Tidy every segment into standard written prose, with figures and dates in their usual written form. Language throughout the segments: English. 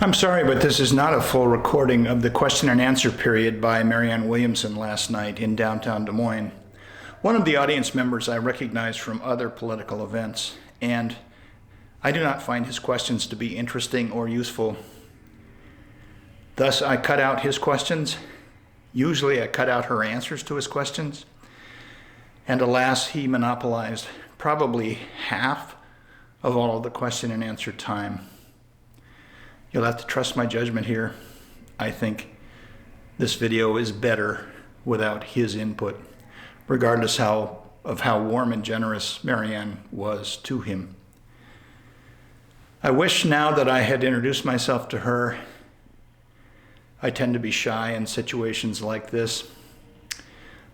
I'm sorry, but this is not a full recording of the question and answer period by Marianne Williamson last night in downtown Des Moines. One of the audience members I recognize from other political events, and I do not find his questions to be interesting or useful. Thus, I cut out his questions. Usually I cut out her answers to his questions. And alas, he monopolized probably half of all of the question and answer time. You'll have to trust my judgment here. I think this video is better without his input, regardless of how warm and generous Marianne was to him. I wish now that I had introduced myself to her. I tend to be shy in situations like this,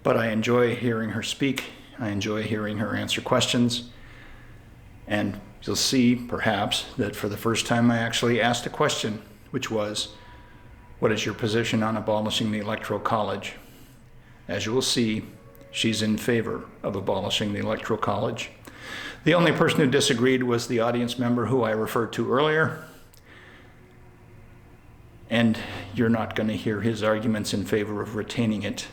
but I enjoy hearing her speak. I enjoy hearing her answer questions. And you'll see, perhaps, that for the first time I actually asked a question, which was, what is your position on abolishing the Electoral College? As you will see, she's in favor of abolishing the Electoral College. The only person who disagreed was the audience member who I referred to earlier. And you're not going to hear his arguments in favor of retaining it.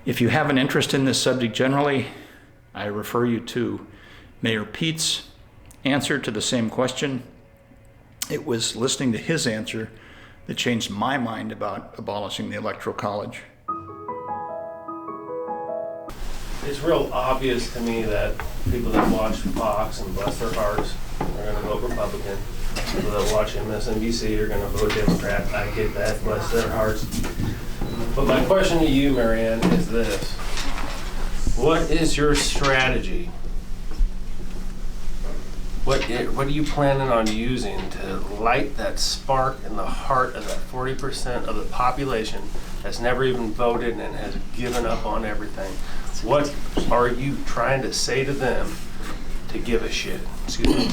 If you have an interest in this subject generally, I refer you to Mayor Pete's answer to the same question. It was listening to his answer that changed my mind about abolishing the Electoral College. It's real obvious to me that people that watch Fox and bless their hearts are going to vote Republican. People that watch MSNBC are going to vote Democrat. I get that, bless their hearts. But my question to you, Marianne, is this. What is your strategy? What are you planning on using to light that spark in the heart of that 40% of the population that's never even voted and has given up on everything? What are you trying to say to them to give a shit? Excuse me.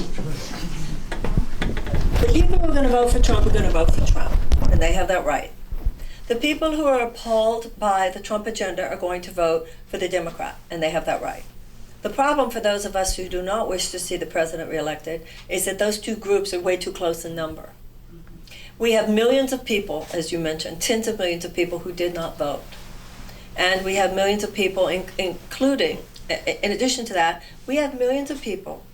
The people who are going to vote for Trump are going to vote for Trump, and they have that right. The people who are appalled by the Trump agenda are going to vote for the Democrat, and they have that right. The problem for those of us who do not wish to see the president reelected is that those two groups are way too close in number. We have millions of people, as you mentioned, tens of millions of people who did not vote. And we have millions of people, including, in addition to that, we have millions of people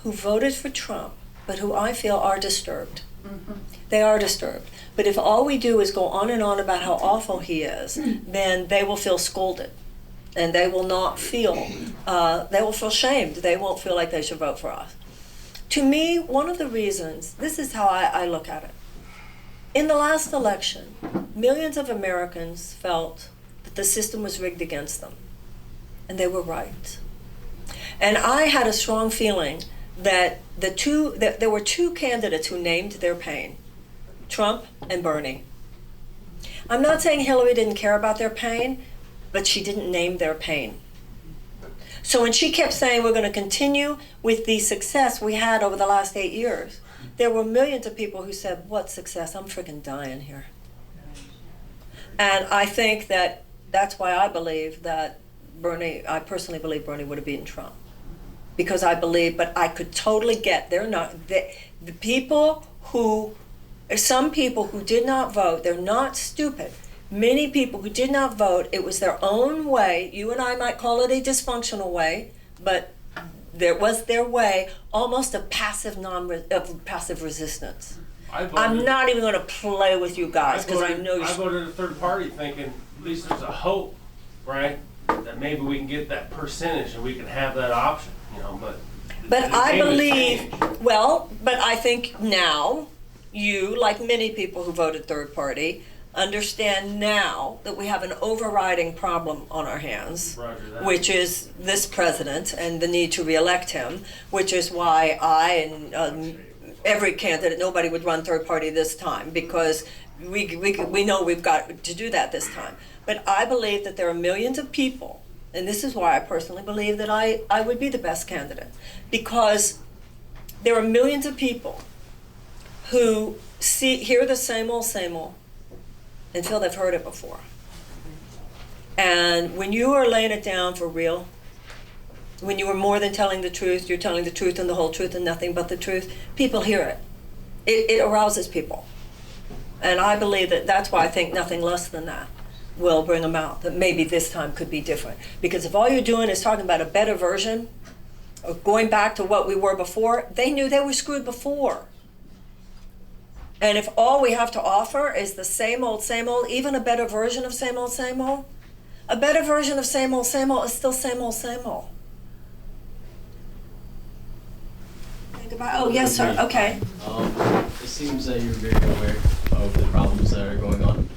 who voted for Trump, but who I feel are disturbed. Mm-hmm. They are disturbed. But if all we do is go on and on about how awful he is, then they will feel scolded. And they will not feel, they will feel shamed. They won't feel like they should vote for us. To me, one of the reasons, this is how I look at it. In the last election, millions of Americans felt that the system was rigged against them. And they were right. And I had a strong feeling that there were two candidates who named their pain, Trump and Bernie. I'm not saying Hillary didn't care about their pain, but she didn't name their pain. So when she kept saying we're going to continue with the success we had over the last 8 years, there were millions of people who said, what success? I'm freaking dying here. And I think that's why I believe that I personally believe Bernie would have beaten Trump. Because I believe, but I could totally get, the people who, some people who did not vote, they're not stupid. Many people who did not vote, it was their own way. You and I might call it a dysfunctional way, but there was their way, almost of passive resistance. I'm not even going to play with you guys because I know I voted a third party thinking at least there's a hope, right? That maybe we can get that percentage and we can have that option, But I believe, but I think now you, like many people who voted third party, understand now that we have an overriding problem on our hands, which is this president and the need to reelect him, which is why I and every candidate, nobody would run third party this time because we know we've got to do that this time. But I believe that there are millions of people, and this is why I personally believe that I would be the best candidate, because there are millions of people who hear the same old, and feel they've heard it before. And when you are laying it down for real, when you are more than telling the truth, you're telling the truth and the whole truth and nothing but the truth, people hear it. it arouses people. And I believe that that's why I think nothing less than that will bring them out, that maybe this time could be different. Because if all you're doing is talking about a better version, or going back to what we were before, they knew they were screwed before. And if all we have to offer is the same old, even a better version of same old, a better version of same old is still same old, same old. Oh, yes, sir. Okay. It seems that you're very aware of the problems that are going on.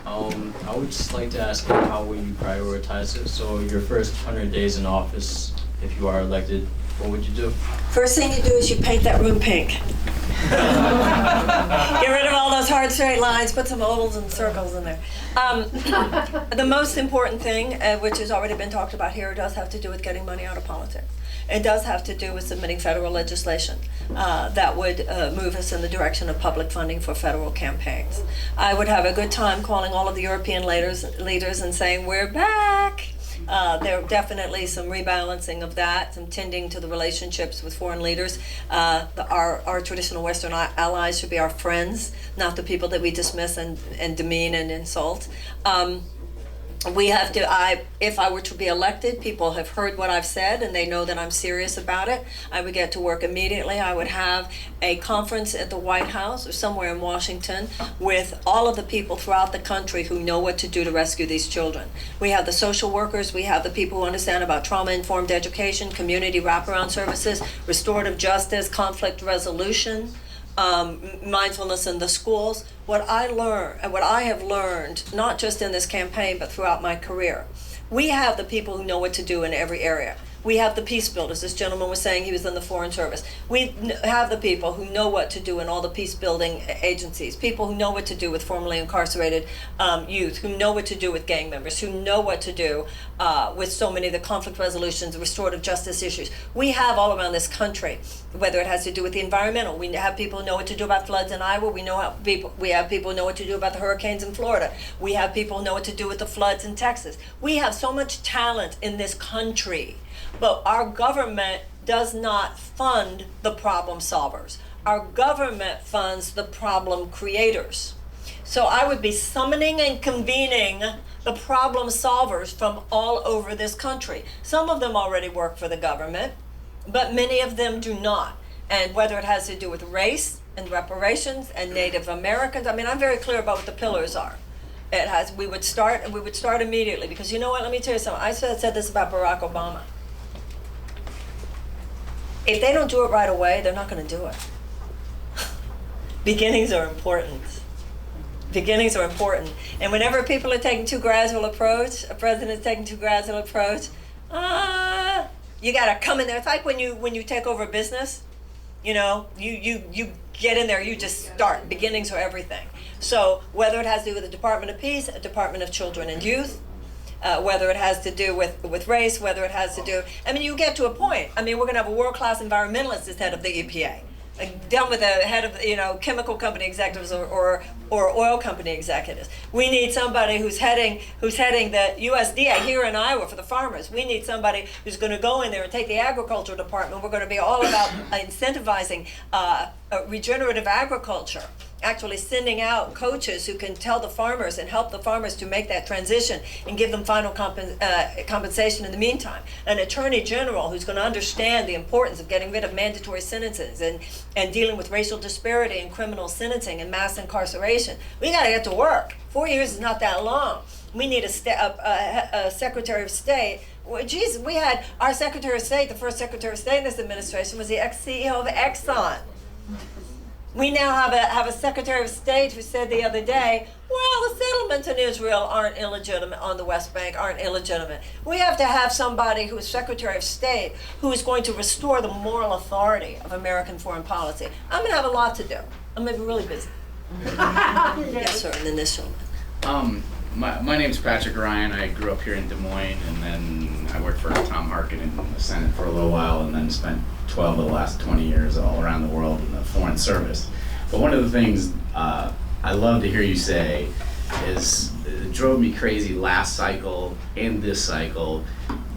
I would just like to ask you, how will you prioritize it? So your first 100 days in office, if you are elected, what would you do? First thing you do is you paint that room pink. Get rid of all those hard straight lines, put some ovals and circles in there. The most important thing, which has already been talked about here, does have to do with getting money out of politics. It does have to do with submitting federal legislation that would move us in the direction of public funding for federal campaigns. I would have a good time calling all of the European leaders and saying, we're back. There are definitely some rebalancing of that, some tending to the relationships with foreign leaders. Our traditional Western allies should be our friends, not the people that we dismiss and demean and insult. We have to, if I were to be elected, people have heard what I've said and they know that I'm serious about it. I would get to work immediately. I would have a conference at the White House or somewhere in Washington with all of the people throughout the country who know what to do to rescue these children. We have the social workers, we have the people who understand about trauma-informed education, community wraparound services, restorative justice, conflict resolution, mindfulness in the schools. What I have learned, not just in this campaign, but throughout my career, we have the people who know what to do in every area. We have the peace builders. This gentleman was saying he was in the Foreign Service. We have the people who know what to do in all the peace building agencies, people who know what to do with formerly incarcerated youth, who know what to do with gang members, who know what to do with so many of the conflict resolutions, the restorative justice issues. We have all around this country, whether it has to do with the environmental. We have people who know what to do about floods in Iowa. We have people who know what to do about the hurricanes in Florida. We have people who know what to do with the floods in Texas. We have so much talent in this country. But our government does not fund the problem solvers. Our government funds the problem creators. So I would be summoning and convening the problem solvers from all over this country. Some of them already work for the government, but many of them do not. And whether it has to do with race and reparations and Native Americans, I mean, I'm very clear about what the pillars are. We would start immediately, because you know what, let me tell you something. I said this about Barack Obama. If they don't do it right away, they're not going to do it. Beginnings are important. Beginnings are important. And whenever people are taking too gradual approach, a president's taking too gradual approach, you got to come in there. It's like when you take over a business, you know, you get in there, you just start. Beginnings are everything. So whether it has to do with the Department of Peace, a Department of Children and Youth, whether it has to do with race, whether it has to do, I mean, you get to a point. I mean, we're going to have a world-class environmentalist as head of the EPA, done with the head of, you know, chemical company executives or oil company executives. We need somebody who's heading the USDA here in Iowa for the farmers. We need somebody who's going to go in there and take the agriculture department. We're going to be all about incentivizing regenerative agriculture, actually sending out coaches who can tell the farmers and help the farmers to make that transition and give them final compensation in the meantime. An attorney general who's going to understand the importance of getting rid of mandatory sentences and dealing with racial disparity in criminal sentencing and mass incarceration. We got to get to work. 4 years is not that long. We need a Secretary of State. Well, geez, we had our Secretary of State, the first Secretary of State in this administration was the ex-CEO of Exxon. We now have a Secretary of State who said the other day, well, the settlements in Israel aren't illegitimate, on the West Bank aren't illegitimate. We have to have somebody who is Secretary of State who is going to restore the moral authority of American foreign policy. I'm going to have a lot to do. I'm going to be really busy. Yes, sir, and then this gentleman. My name's Patrick Ryan. I grew up here in Des Moines, and then I worked for Tom Harkin in the Senate for a little while, and then spent 12 of the last 20 years all around the world in the Foreign Service. But one of the things I love to hear you say is, it drove me crazy last cycle and this cycle,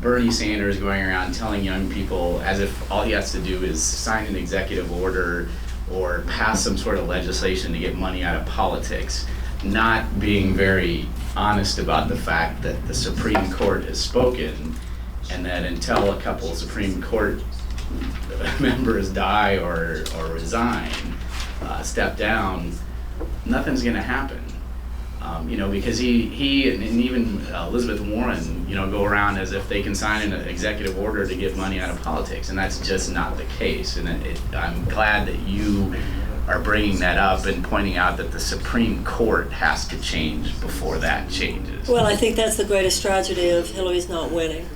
Bernie Sanders going around telling young people as if all he has to do is sign an executive order or pass some sort of legislation to get money out of politics, not being very honest about the fact that the Supreme Court has spoken, and that until a couple of Supreme Court members die or resign, step down, nothing's going to happen. Because he and even Elizabeth Warren, go around as if they can sign an executive order to get money out of politics, and that's just not the case. And I'm glad that you are bringing that up and pointing out that the Supreme Court has to change before that changes. Well, I think that's the greatest tragedy of Hillary's not winning.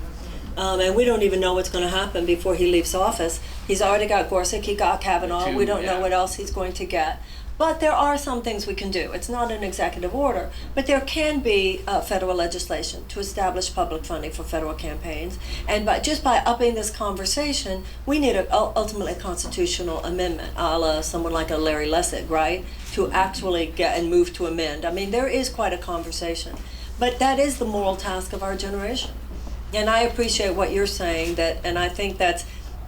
And we don't even know what's going to happen before he leaves office. He's already got Gorsuch, he got Kavanaugh, we don't know what else he's going to get. But there are some things we can do. It's not an executive order, but there can be federal legislation to establish public funding for federal campaigns. And just by upping this conversation, we need ultimately a constitutional amendment, a la someone like a Larry Lessig, right? To actually get and move to amend. I mean, there is quite a conversation. But that is the moral task of our generation. And I appreciate what you're saying, and I think that's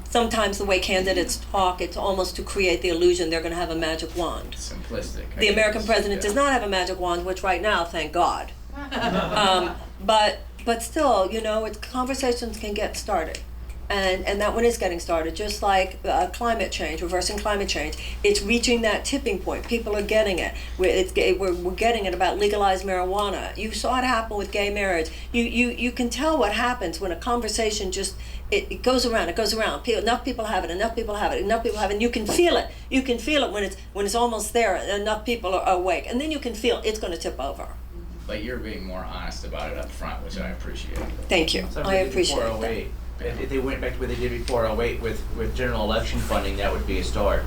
sometimes the way candidates talk, it's almost to create the illusion they're going to have a magic wand. Simplistic. The American president does not have a magic wand, which right now, thank God. But still, conversations can get started. And that one is getting started, just like climate change, reversing climate change. It's reaching that tipping point. People are getting it. We're getting it about legalized marijuana. You saw it happen with gay marriage. You can tell what happens when a conversation just, it goes around, enough people have it, and you can feel it. You can feel it when it's almost there, and enough people are awake. And then you can feel it's going to tip over. But you're being more honest about it up front, which I appreciate. Thank you. So I appreciate that. If they went back to what they did before 08 with general election funding, that would be a start.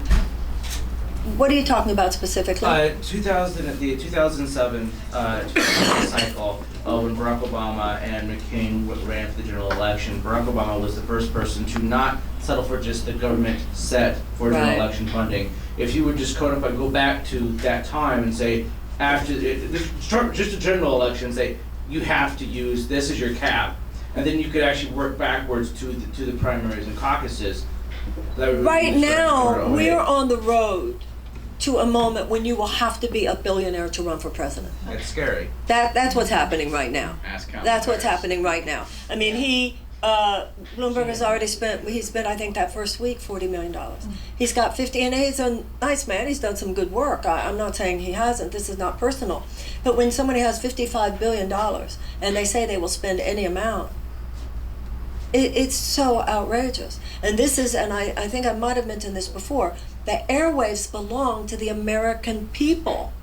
What are you talking about specifically? The 2007 cycle, when Barack Obama and McCain ran for the general election, Barack Obama was the first person to not settle for just the government set for general election funding. If you would just codify, go back to that time and say, just a general election, say, you have to use, this is your cap. And then you could actually work backwards to the primaries and caucuses. Right now, we are on the road to a moment when you will have to be a billionaire to run for president. That's scary. That's what's happening right now. That's what's happening right now. I mean, Bloomberg has already spent, I think that first week, $40 million. He's got 50, and he's a nice man. He's done some good work. I'm not saying he hasn't. This is not personal. But when somebody has $55 billion and they say they will spend any amount, it's so outrageous. And this is, and I think I might have mentioned this before, the airwaves belong to the American people.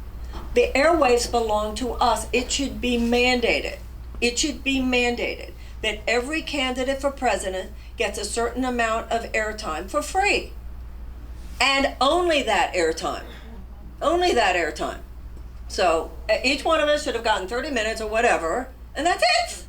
The airwaves belong to us. It should be mandated. It should be mandated that every candidate for president gets a certain amount of airtime for free. And only that airtime. Only that airtime. So each one of us should have gotten 30 minutes or whatever, and that's it.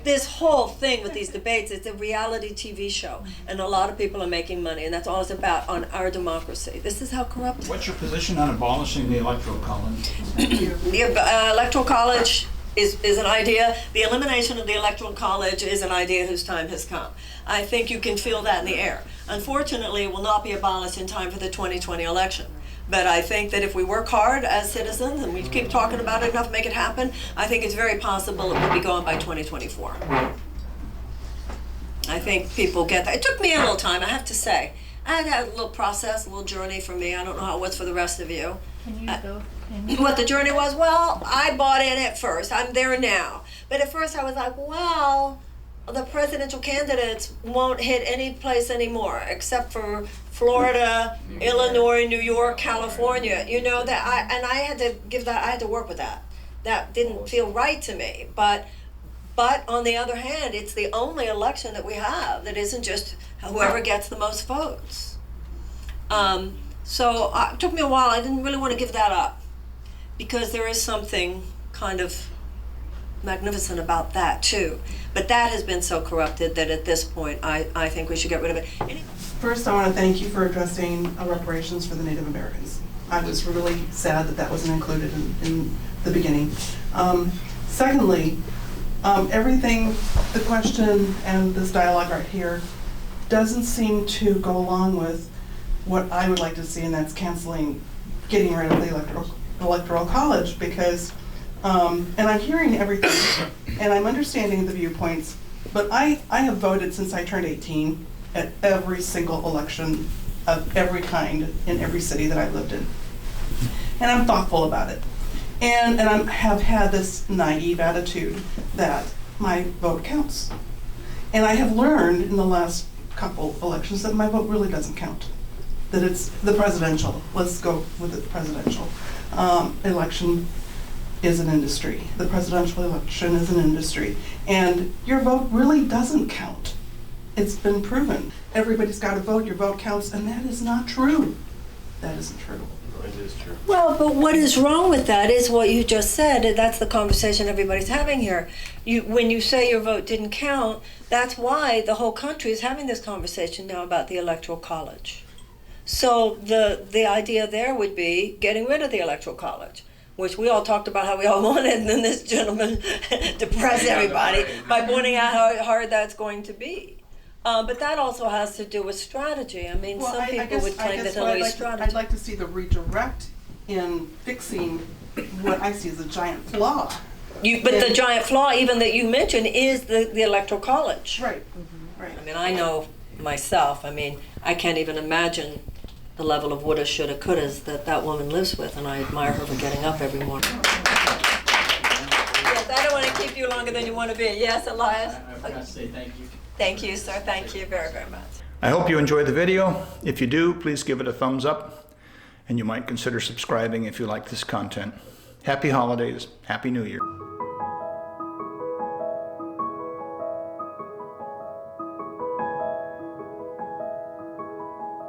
This whole thing with these debates, it's a reality TV show, and a lot of people are making money, and that's all it's about on our democracy. This is how corrupt. What's your position on abolishing the Electoral College? The Electoral College is an idea. The elimination of the Electoral College is an idea whose time has come. I think you can feel that in the air. Unfortunately, it will not be abolished in time for the 2020 election. But I think that if we work hard as citizens and we keep talking about it enough to make it happen, I think it's very possible it will be gone by 2024. I think people get that. It took me a little time, I have to say. I had a little process, a little journey for me. I don't know how it was for the rest of you. Can you go? What the journey was? Well, I bought in at first. I'm there now. But at first I was like, well, the presidential candidates won't hit any place anymore except for Florida, Illinois, New York, California. I had to work with that. That didn't feel right to me. But on the other hand, it's the only election that we have that isn't just whoever gets the most votes. So it took me a while. I didn't really want to give that up because there is something kind of magnificent about that too. But that has been so corrupted that at this point, I think we should get rid of it. First, I want to thank you for addressing reparations for the Native Americans. I was really sad that that wasn't included in the beginning. Secondly, everything, the question and this dialogue right here doesn't seem to go along with what I would like to see, and that's getting rid of the electoral college, because, and I'm hearing everything, and I'm understanding the viewpoints, but I have voted since I turned 18 at every single election of every kind in every city that I've lived in. And I'm thoughtful about it. And I have had this naive attitude that my vote counts. And I have learned in the last couple elections that my vote really doesn't count. That it's the presidential, let's go with the presidential election is an industry. The presidential election is an industry. And your vote really doesn't count. It's been proven. Everybody's got to vote, your vote counts, and that is not true. That isn't true. It is true. Well, but what is wrong with that is what you just said, and that's the conversation everybody's having here. When you say your vote didn't count, that's why the whole country is having this conversation now about the Electoral College. So the idea there would be getting rid of the Electoral College, which we all talked about how we all wanted, and then this gentleman depressed everybody by pointing out how hard that's going to be. But that also has to do with strategy. I mean, some people would claim that Hillary's strategy. I'd like to see the redirect in fixing what I see as a giant flaw. But the giant flaw, even that you mentioned, is the Electoral College. Right, right. I mean, I know myself. I mean, I can't even imagine the level of woulda, shoulda, couldas that woman lives with, and I admire her for getting up every morning. Yes, I don't want to keep you longer than you want to be. Yes, Elias? I forgot to say thank you. Thank you, sir. Thank you very, very much. I hope you enjoyed the video. If you do, please give it a thumbs up, and you might consider subscribing if you like this content. Happy holidays. Happy New Year.